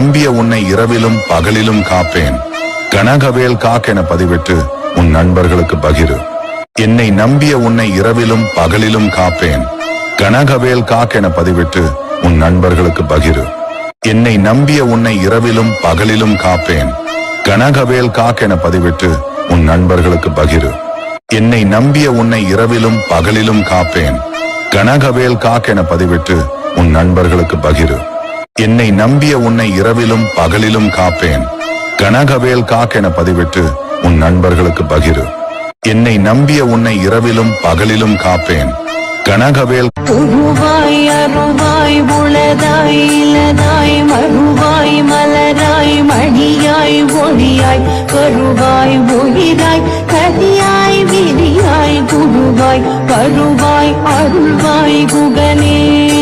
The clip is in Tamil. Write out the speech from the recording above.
நம்பிய உன்னை இரவிலும் பகலிலும் காப்பேன். கனகவேல் காக்கென பதிவிட்டு உன் நண்பர்களுக்கு பகிரு. என்னை நம்பிய உன்னை இரவிலும் பகலிலும் காப்பேன். கனகவேல் காக்கென பதிவிட்டு உன் நண்பர்களுக்கு பகிரு. என்னை நம்பிய உன்னை இரவிலும் பகலிலும் காப்பேன். கனகவேல் காக்கென பதிவிட்டு உன் நண்பர்களுக்கு பகிரு. என்னை நம்பிய உன்னை இரவிலும் பகலிலும் காப்பேன். கனகவேல் காக்கென பதிவிட்டு உன் நண்பர்களுக்கு பகிரு. என்னை நம்பிய உன்னை இரவிலும் பகலிலும் காப்பேன். கனகவேல் காக்கென பதிவிட்டு உன் நண்பர்களுக்கு பகிரு. என்னை நம்பிய உன்னை இரவிலும் பகலிலும் காப்பேன். கனகவேல் உருவாய் அருவாய் உளதாய் இலதாய் மறுவாய் மலராய் மணியாய் ஒளியாய் கருவாய் உயிராய் கதியாய் விரியாய் குருவாய் வருவாய் அருள்வாய் குகனே.